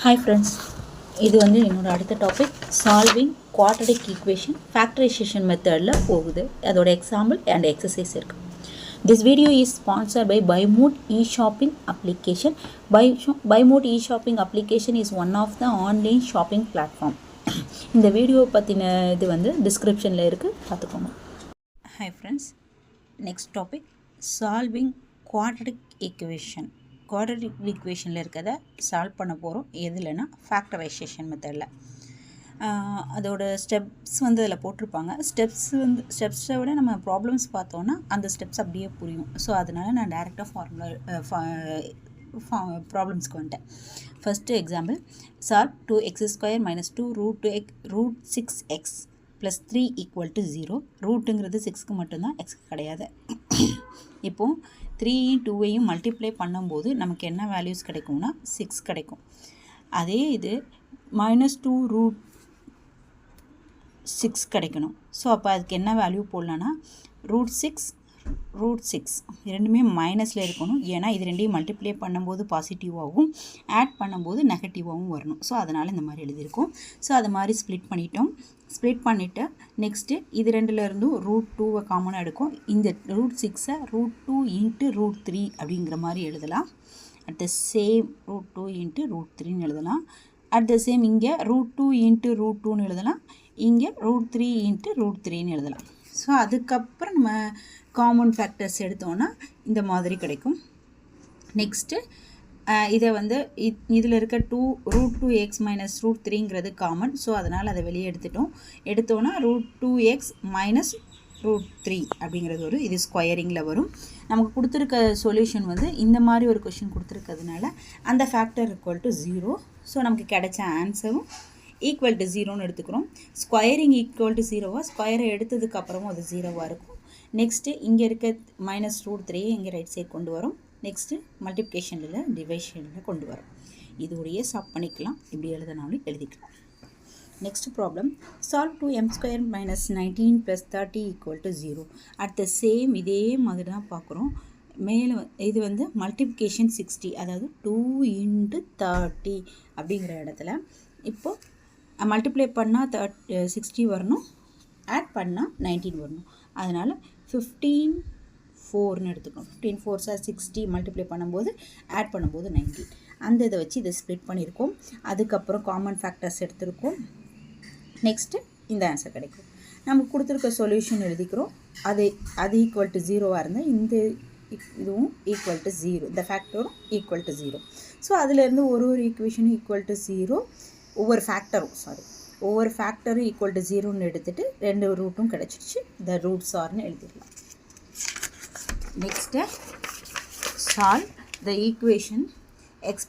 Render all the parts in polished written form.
Hi friends, இது வந்து என்னோட அடுத்த topic solving quadratic equation factorization மெத்தடில் போகுது. அதோட எக்ஸாம்பிள் அண்ட் எக்ஸசைஸ் இருக்குது. This video is sponsored by Bymot e shopping application. Bymot e shopping application is one of the online shopping platform. இந்த video பற்றின இது வந்து டிஸ்கிரிப்ஷனில் இருக்குது, பார்த்துக்கோங்க. Hi friends, next topic solving quadratic equation. Quadratic ஈக்குவேஷனில் இருக்கிறத சால்வ் பண்ண போகிறோம். எதுலன்னா ஃபேக்டரைசேஷன் மெத்தடில். அதோட ஸ்டெப்ஸ் வந்து அதில் போட்டிருப்பாங்க. ஸ்டெப்ஸை விட நம்ம ப்ராப்ளம்ஸ் பார்த்தோன்னா அந்த ஸ்டெப்ஸ் அப்படியே புரியும். ஸோ அதனால் நான் டேரெக்டாக ப்ராப்ளம்ஸ்க்கு வந்துட்டேன். First example, solve 2x² - 2 √6x + 3 = 0. ரூட்டுங்கிறது 6க்கு மட்டும்தான், எக்ஸ்க்கு கிடையாது. இப்போது 3யும் 2வையும் மல்டிப்ளை பண்ணும்போது நமக்கு என்ன வேல்யூஸ் கிடைக்கும்னா 6 கிடைக்கும். அதே இது -2√6 கிடைக்கணும். ஸோ அப்போ அதுக்கு என்ன வேல்யூ போடலான்னா √6 ரெண்டுமே மைனஸில் இருக்கணும். ஏன்னா இது ரெண்டையும் மல்டிப்ளை பண்ணும்போது பாசிட்டிவாகவும் ஆட் பண்ணும்போது நெகட்டிவாகவும் வரணும். ஸோ அதனால் இந்த மாதிரி எழுதியிருக்கோம். ஸோ அது மாதிரி ஸ்ப்ளிட் பண்ணிவிட்டு நெக்ஸ்ட்டு இது ரெண்டுலேருந்தும் √2வை காமனாக எடுக்கும். இந்த √6ஐ √2 × √3 அப்படிங்கிற மாதிரி எழுதலாம். அட் த சேம் √2 × √3ன்னு எழுதலாம். அட் த சேம் இங்கே √2 × √2ன்னு எழுதலாம். இங்கே √3 × √3ன்னு எழுதலாம். ஸோ அதுக்கப்புறம் நம்ம காமன் ஃபேக்டர்ஸ் எடுத்தோன்னா இந்த மாதிரி கிடைக்கும். நெக்ஸ்ட்டு இதை வந்து இதில் இருக்க √2x - √3ங்கிறது காமன். ஸோ அதனால் அதை வெளியே எடுத்தோன்னா √2x - √3 அப்படிங்கிறது இது ஸ்கொயரிங்கில் வரும். நமக்கு கொடுத்துருக்க சொல்யூஷன் வந்து இந்த மாதிரி ஒரு கொஷின் கொடுத்துருக்கிறதுனால அந்த ஃபேக்டர் =0. ஸோ நமக்கு கிடைச்ச ஆன்சரும் =0ன்னு எடுத்துக்கிறோம். ஸ்கொயரிங் =0வா, ஸ்கொயரை எடுத்ததுக்கு அப்புறமும் அது 0வாக இருக்கும். நெக்ஸ்ட்டு இங்கே இருக்க -√3 இங்கே ரைட் சைட் கொண்டு வரும். நெக்ஸ்ட்டு மல்டிப்ளிகேஷனில் டிவைஷனில் கொண்டு வரும். இதோடையே சால்வ் பண்ணிக்கலாம். இப்படி எழுதினாலும் எழுதிக்கலாம். Next problem, solve 2m² - 19 + 30 = 0. At the same இதே மாதிரி தான் பார்க்குறோம். மேலே இது வந்து மல்டிப்ளிகேஷன் 60, அதாவது 2 × 30 அப்படிங்கிற இடத்துல இப்போது மல்டிப்ளை பண்ணால் 60 வரணும், ஆட் பண்ணால் 19 வரணும். அதனால் 15/4ன்னு எடுத்துக்கணும். 15/4 60 மல்டிப்ளை பண்ணும்போது ஆட் பண்ணும்போது 19. அந்த இதை வச்சு இதை ஸ்ப்ளிட் பண்ணியிருக்கோம். அதுக்கப்புறம் காமன் ஃபேக்டர்ஸ் எடுத்திருக்கோம். நெக்ஸ்ட்டு இந்த ஆன்சர் கிடைக்கும். நமக்கு கொடுத்துருக்க சொல்யூஷன் எழுதிக்கிறோம். அது =0வாக இருந்தால் இந்த இதுவும் =0, இந்த ஃபேக்டரும் =0. ஸோ அதுலேருந்து ஒரு ஈக்குவேஷனும் =0, ஒவ்வொரு ஃபேக்டரும் =0ன்னு எடுத்துகிட்டு 2 ரூட்டும் கிடச்சிடுச்சு. த ரூட்ஸ் ஆர்னு எழுதிடலாம். Next solve the equation x⁴ -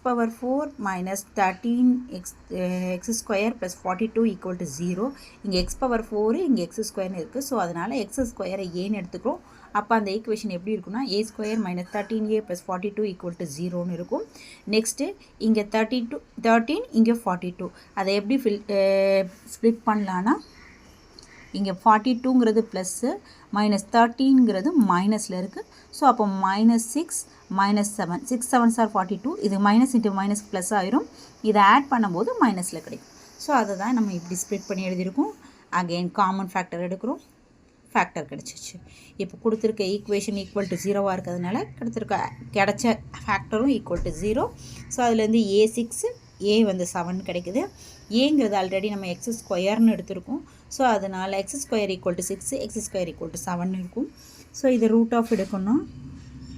13x² + 42 = 0. இங்கே x⁴ இங்கே x²ன்னு இருக்குது. ஸோ அதனால் x² ஏன்னு எடுத்துக்கிறோம். அப்போ அந்த ஈக்குவேஷன் எப்படி இருக்குன்னா a² - 13a + 42 = 0ன்னு இருக்கும். நெக்ஸ்ட்டு இங்கே 13 இங்கே 42. அதை எப்படி ஸ்ப்ளிட் பண்ணலான்னா இங்கே 42ங்கிறது ப்ளஸ்ஸு, -13ங்கிறது மைனஸில் இருக்குது. ஸோ அப்போ -6 -7 6 7s are 42. இது மைனஸ் இன்ட்டு மைனஸ் ப்ளஸ் ஆயிரும். இதை ஆட் பண்ணும்போது மைனஸில் கிடைக்கும். ஸோ அதை தான் நம்ம இப்படி ஸ்ப்ளிட் பண்ணி எழுதியிருக்கோம். அகெயின் காமன் ஃபேக்டர் எடுக்கிறோம். ஃபேக்டர் கிடச்சிச்சு. இப்போ கொடுத்துருக்க ஈக்குவேஷன் =0வாக இருக்கிறதுனால கிடைச்ச ஃபேக்டரும் =0. ஸோ அதுலேருந்து a6, a வந்து 7 கிடைக்குது. ஏங்கிறது ஆல்ரெடி நம்ம x² எடுத்திருக்கோம். ஸோ அதனால் x² = 6, x² = 7 இருக்கும். ஸோ இது ரூட் ஆஃப் எடுக்கணும்,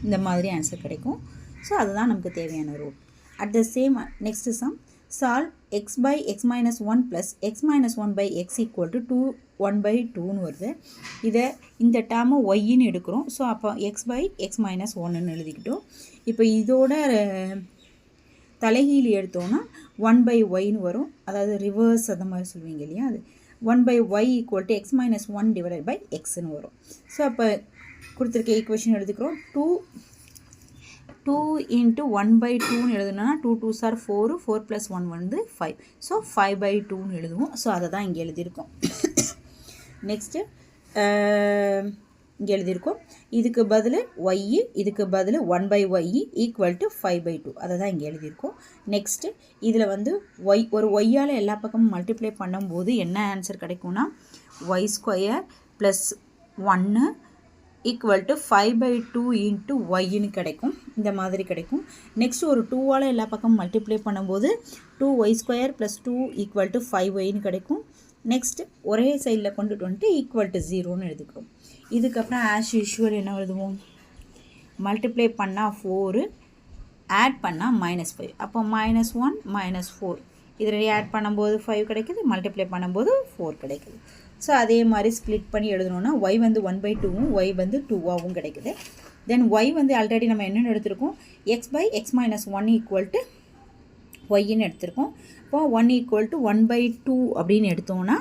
இந்த மாதிரி ஆன்சர் கிடைக்கும். ஸோ அதுதான் நமக்கு தேவையான root. At the same next sum, solve x/x - 1 + x - 1/x = 1/2ன்னு வருது. இந்த டேர்மை ஒய்ன்னு எடுக்கிறோம். ஸோ அப்போ x/x - 1ன்னு எழுதிக்கிட்டோம். இப்போ இதோட தலைகீழ் எடுத்தோன்னா 1/yன்னு வரும். அதாவது ரிவர்ஸ் அந்த மாதிரி சொல்லுவீங்க இல்லையா, அது 1/y = x - 1/xன்னு வரும். ஸோ அப்போ கொடுத்துருக்க ஈக்குவேஷன் எழுதிக்கிறோம். 2 × 1/2ன்னு எழுதுனா 2 2s are 4, 4 + 1 வந்து 5. ஸோ 5/2ன்னு எழுதுவோம். ஸோ அதை தான் இங்கே எழுதியிருக்கோம். நெக்ஸ்ட்டு இங்கே எழுதியிருக்கோம். இதுக்கு பதில் y, இதுக்கு பதில் 1/y ஈக்குவல் டு 5/2. அதை தான் இங்கே எழுதியிருக்கோம். நெக்ஸ்ட்டு இதில் வந்து ஒரு ஒய்யால் எல்லா பக்கமும் மல்டிப்ளை பண்ணும்போது என்ன ஆன்சர் கிடைக்கும்னா y² + 1 ஈக்குவல் டு 5/2 இன்ட்டு ஒய்ன்னு கிடைக்கும். இந்த மாதிரி கிடைக்கும். நெக்ஸ்ட் ஒரு 2ஆல் எல்லா பக்கமும் மல்டிப்ளை பண்ணும்போது 2y² + 2 ஈக்குவல் டு 5yன்னு கிடைக்கும். நெக்ஸ்ட் ஒரே சைடில் கொண்டுட்டு வந்துட்டு ஈக்குவல் டு 0ன்னு எழுதிக்கிறோம். இதுக்கப்புறம் ஆஸ் யூஷுவல் என்ன எழுதுவோம், மல்டிப்ளை பண்ணால் 4, ஆட் பண்ணால் -5. அப்போ -1 -4 இது ரெடி ஆட் பண்ணும்போது 5 கிடைக்குது, மல்டிப்ளை பண்ணும்போது 4 கிடைக்குது. ஸோ அதே மாதிரி ஸ்ப்ளிட் பண்ணி எழுதணுன்னா y வந்து 1/2வும் y வந்து 2ஆகவும் கிடைக்குது. தென் y வந்து ஆல்ரெடி நம்ம என்னென்னு எடுத்திருக்கோம், x/x - 1 ஈக்குவல் டு ஒய்ன்னு எடுத்திருக்கோம். இப்போ 1 ஈக்குவல் டு 1/2 அப்படின்னு எடுத்தோம்னா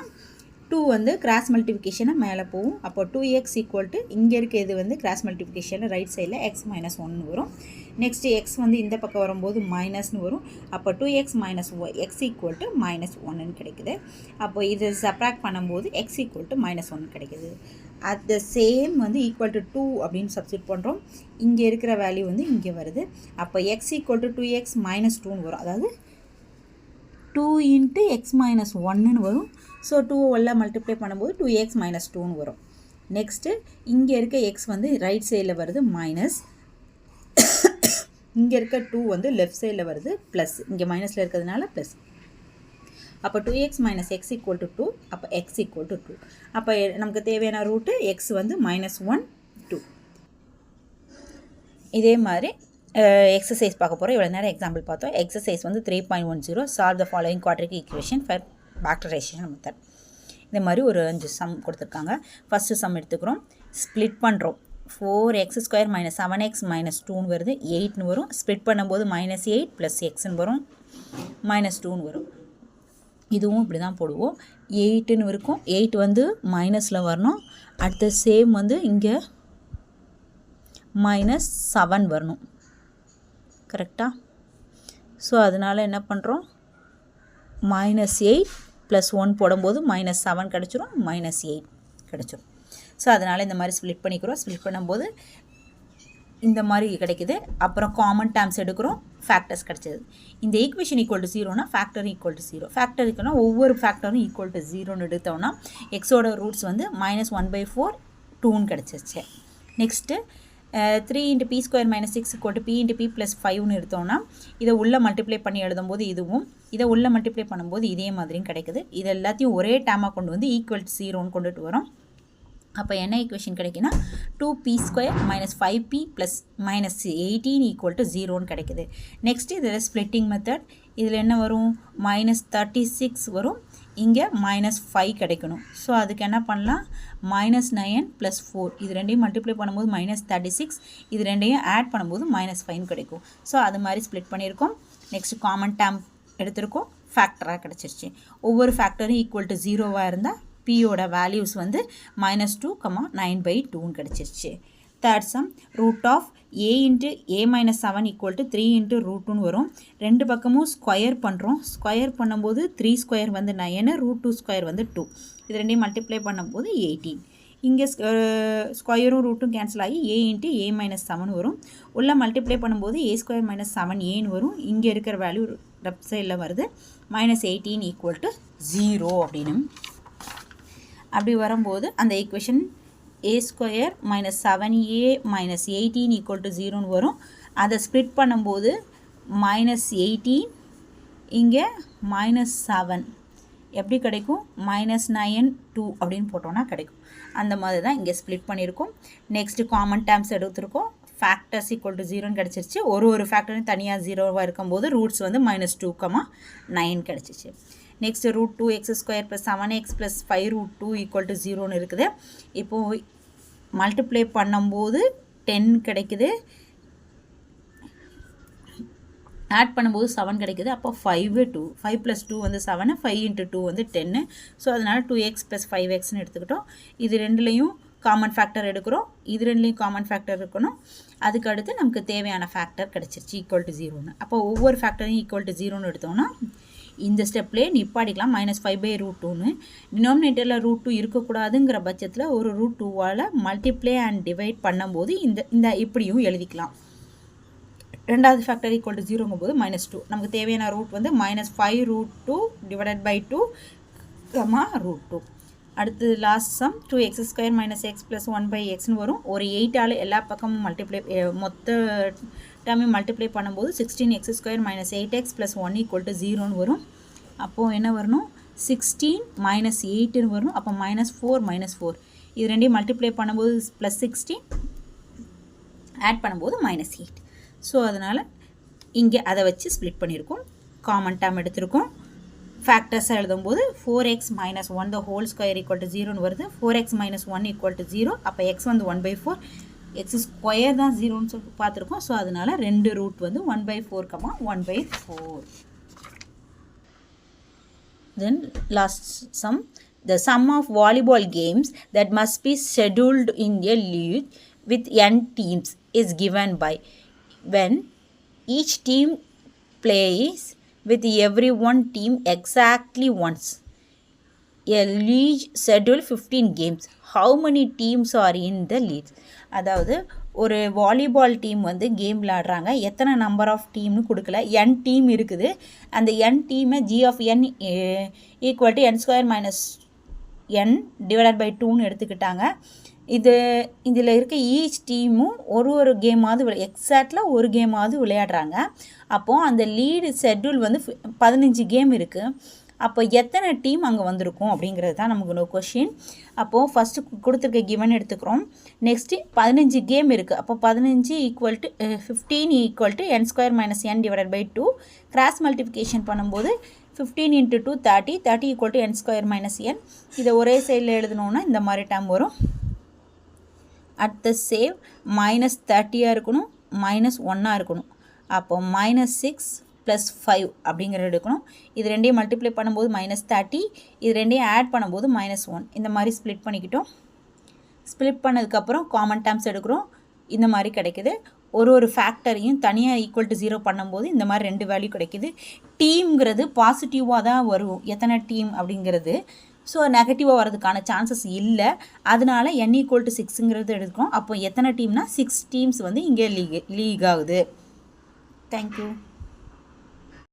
2 வந்து கிராஸ் மல்டிப்ளிகேஷனை மேலே போகும். அப்போ 2x ஈக்குவல் டு இங்கே இருக்க இது வந்து கிராஸ் மல்டிப்ளிகேஷனில் ரைட் சைடில் x - 1 வரும். நெக்ஸ்ட்டு எக்ஸ் வந்து இந்த பக்கம் வரும்போது மைனஸ்னு வரும். அப்போ 2x - y x equal to -1ன்னு கிடைக்குது. அப்போ இது சப்ராக்ட் பண்ணும்போது x ஈக்குவல் டு -1 கிடைக்குது. அட் த சேம் வந்து ஈக்குவல் டு 2 அப்படின்னு சப்ஸ்டிட் பண்ணுறோம். இங்கே இருக்கிற வேல்யூ வந்து இங்கே வருது. அப்போ x ஈக்குவல் டு 2x - 2ன்னு வரும். அதாவது 2 இன்ட்டு x - 1ன்னு வரும். ஸோ 2 எல்லாம் மல்டிப்ளை பண்ணும்போது 2x - 2ன்னு வரும். நெக்ஸ்ட்டு இங்கே இருக்க x வந்து ரைட் சைடில் வருது மைனஸ், இங்கே இருக்க 2 வந்து லெஃப்ட் சைடில் வருது ப்ளஸ், இங்கே மைனஸில் இருக்கிறதுனால ப்ளஸ். அப்போ 2x - x ஈக்குவல் டு 2. அப்போ x ஈக்குவல் டு 2. அப்போ நமக்கு தேவையான ரூட்டு x வந்து -1 2. இதே மாதிரி எக்ஸசைஸ் பார்க்க போகிறோம். இவ்வளோ நேரம் எக்ஸாம்பிள் பார்த்தோம். எக்ஸசைஸ் வந்து 3.10 solve the following quadratic equation for factorisation method. இந்த மாதிரி ஒரு 5 சம் கொடுத்துருக்காங்க. ஃபஸ்ட்டு சம் எடுத்துக்கிறோம், ஸ்ப்ளிட் பண்ணுறோம். 4x² - 7x - 2ன்னு வருது, 8ன்னு வரும். ஸ்ப்ளிட் பண்ணும்போது -8 + xன்னு வரும், -2ன்னு வரும். இதுவும் இப்படி தான் போடுவோம். 8ன்னு இருக்கும், 8 வந்து மைனஸில் வரணும். அடுத்த சேம் வந்து இங்கே -7 வரணும். கரெக்டாக? ஸோ அதனால் என்ன பண்ணுறோம், -8 + 1 போடும்போது -7 கிடச்சிரும், -8 கிடச்சிரும். ஸோ அதனால் இந்த மாதிரி ஸ்ப்ளிட் பண்ணிக்கிறோம். ஸ்ப்ளிட் பண்ணும்போது இந்த மாதிரி கிடைக்குது. அப்புறம் காமன் டேர்ம்ஸ் எடுக்கிறோம், ஃபேக்டர்ஸ் கிடச்சிது. இந்த ஈக்குவேஷன் ஈக்குவல் டு 0னா ஃபேக்டர் ஈக்குவல் டு 0. ஃபேக்டர் இருக்குன்னா ஒவ்வொரு ஃபேக்டரும் ஈக்குவல் டு 0ன்னு எடுத்தோம்னா எக்ஸோட ரூட்ஸ் வந்து -1/4 2ன்னு கிடச்சிருச்சு. நெக்ஸ்ட்டு 3 × p² - 6 = p × p + 5ன்னு எடுத்தோம்னா இதை உள்ளே மல்டிப்ளை பண்ணி எழுதும்போது இதுவும், இதை உள்ளே மல்டிப்ளை பண்ணும்போது இதே மாதிரியும் கிடைக்குது. இது எல்லாத்தையும் ஒரே டேமாக கொண்டு வந்து ஈக்குவல் டு 0ன்னு கொண்டுட்டு வரோம். அப்போ என்ன ஈக்குவேஷன் கிடைக்குன்னா 2p² - 5p + -18 = 0ன்னு கிடைக்குது. நெக்ஸ்ட் இதில் ஸ்ப்ளிட்டிங் மெத்தட். இதில் என்ன வரும், -36 வரும், இங்கே -5 கிடைக்கணும். ஸோ அதுக்கு என்ன பண்ணலாம், -9 + 4 இது ரெண்டையும் மல்டிப்ளை பண்ணும்போது -36, இது ரெண்டையும் ஆட் பண்ணும்போது -5 கிடைக்கும். ஸோ அது மாதிரி ஸ்ப்ளிட் பண்ணியிருக்கோம். நெக்ஸ்ட் காமன் டேர்ம் எடுத்திருக்கோம், ஃபேக்டராக கிடச்சிருச்சு. ஒவ்வொரு ஃபேக்டரும் ஈக்குவல் டு 0வாக இருந்தால் பியோட வேல்யூஸ் வந்து -2, 9/2ன்னு கிடச்சிருச்சு. Third sum, root of a × a - 7 = 3 × √2ன்னு வரும். ரெண்டு பக்கமும் ஸ்கொயர் பண்ணுறோம். ஸ்கொயர் பண்ணும்போது 3² வந்து 9, √2² வந்து 2. இது ரெண்டையும் மல்டிப்ளை பண்ணும்போது 18. இங்கே ஸ்கொயரும் ரூட்டும் கேன்சல் ஆகி a × a - 7 வரும். உள்ள மல்டிப்ளை பண்ணும்போது a² - 7a வரும். இங்கே இருக்கிற வேல்யூ லெஃப்ட் சைடில் வருது, -18 = 0 அப்படின்னு. அப்படி வரும்போது அந்த ஈக்குவேஷன் a² - 7a - 18 = 0ன்னு வரும். அதை ஸ்ப்ளிட் பண்ணும்போது -18 இங்கே -7 எப்படி கிடைக்கும், -9 2 அப்படின்னு போட்டோன்னா கிடைக்கும். அந்த மாதிரி தான் இங்கே ஸ்ப்ளிட் பண்ணியிருக்கோம். நெக்ஸ்ட்டு காமன் டேர்ம்ஸ் எடுத்துருக்கோம். ஃபேக்டர்ஸ் ஈக்குவல் டு 0ன்னு கிடச்சிருச்சு. ஒரு ஃபேக்டரும் தனியாக 0வாக இருக்கும்போது ரூட்ஸ் வந்து -2, 9 கிடச்சிச்சு. நெக்ஸ்ட்டு √2x² + 7x + 5√2 = 0ன்னு இருக்குது. இப்போது மல்டிப்ளை பண்ணும்போது 10 கிடைக்குது, ஆட் பண்ணும்போது 7 கிடைக்குது. அப்போ 5 + 2 வந்து 7, 5 × 2 வந்து 10. ஸோ அதனால் 2x + 5xன்னு எடுத்துக்கிட்டோம். இது ரெண்டுலேயும் காமன் ஃபேக்டர் எடுக்கிறோம், இது ரெண்டுலேயும் காமன் ஃபேக்டர் இருக்கணும். அதுக்கு அடுத்து நமக்கு தேவையான ஃபேக்டர் கிடச்சிருச்சு ஈக்குவல் டு 0ன்னு. அப்போ ஒவ்வொரு ஃபேக்டரையும் ஈக்குவல் டு 0ன்னு எடுத்தோம்னா இந்த ஸ்டெப்லேயே நிப்பாடிக்கலாம் -5/√2ன்னு. டினாமினேட்டரில் √2 இருக்கக்கூடாதுங்கிற பட்சத்தில் ஒரு √2வால் மல்டிப்ளை அண்ட் டிவைட் பண்ணும்போது இந்த இப்படியும் எழுதிக்கலாம். ரெண்டாவது ஃபேக்டர் ஈக்குவல் டு 0ங்கும் போது -2. நமக்கு தேவையான ரூட் வந்து -5√2 டிவைடட் பை 2 √2. அடுத்து லாஸ்ட் சம் 2x² - x + 1/xன்னு வரும். ஒரு 8ஆல் எல்லா பக்கமும் மொத்த டேர்மையும் மல்டிப்ளை பண்ணும்போது 16x² - 8x + 1 = 0ன்னு வரும். அப்போது என்ன வரணும், 16 - 8ன்னு வரும். அப்போ -4 -4 இது ரெண்டையும் மல்டிப்ளை பண்ணும்போது +16 ஆட் பண்ணும்போது -8. ஸோ அதனால் இங்கே அதை வச்சு ஸ்ப்ளிட் பண்ணியிருக்கோம். காமன் டேர்ம் எடுத்திருக்கோம். ஃபேக்டர்ஸாக எழுதும்போது 4x - 1 = 0ன்னு வருது. 4x - 1 = 0. அப்போ x வந்து 1/4, x² தான் 0ன்னு சொல்லி பார்த்துருக்கோம். ஸோ அதனால் 2 ரூட் வந்து 1/4, 1/4. Then last sum, the sum of volleyball games that must be scheduled in a league with n teams is given by when each team plays with every one team exactly once. A league schedule 15 games. How many teams are in the league? அதாவது ஒரு volleyball team வந்து game விளையாடுறாங்க. எத்தனை number of டீம்னு கொடுக்கல, n team இருக்குது. அந்த n டீமை g(n) = n² - n divided by 2ன்னு எடுத்துக்கிட்டாங்க. இதில் இருக்க ஈச் டீமும் ஒரு கேமாவது எக்ஸாக்டில் ஒரு கேமாவது விளையாடுறாங்க. அப்போது அந்த லீடு ஷெட்யூல் வந்து 15 கேம் இருக்குது. அப்போ எத்தனை டீம் அங்கே வந்திருக்கும் அப்படிங்கிறது தான் நமக்கு கொஷின். அப்போது ஃபஸ்ட்டு கொடுத்துருக்க கிவன் எடுத்துக்கிறோம். நெக்ஸ்ட்டு 15 கேம் இருக்குது. அப்போ 15 = 15 = n² - n divided by 2. Cross multiplication பண்ணும்போது 15 × 2 30, 30 = n² - n. இதை ஒரே சைடில் எழுதணுன்னா இந்த மாதிரி டேர்ம் வரும். அட் த சேவ் -30 இருக்கணும், -1 இருக்கணும். அப்போ -6 + 5 அப்படிங்கிறது எடுக்கணும். இது ரெண்டையும் மல்டிப்ளை பண்ணும்போது -30, இது ரெண்டையும் ஆட் பண்ணும்போது -1. இந்த மாதிரி ஸ்ப்ளிட் பண்ணிக்கிட்டோம். ஸ்ப்ளிட் பண்ணதுக்கப்புறம் காமன் டேர்ம்ஸ் எடுக்கிறோம். இந்த மாதிரி கிடைக்குது. ஒரு ஃபேக்டரையும் தனியாக ஈக்குவல் டு 0 பண்ணும்போது இந்த மாதிரி 2 வேல்யூ கிடைக்குது. டீம்ங்கிறது பாசிட்டிவாக தான் வரும், எத்தனை டீம் அப்படிங்கிறது. ஸோ நெகட்டிவாக வரதுக்கான சான்சஸ் இல்லை. அதனால n = 6ங்கிறது எடுக்கிறோம். அப்போ எத்தனை டீம்னா 6 டீம்ஸ் வந்து இங்கே லீக் ஆகுது. தேங்க்யூ.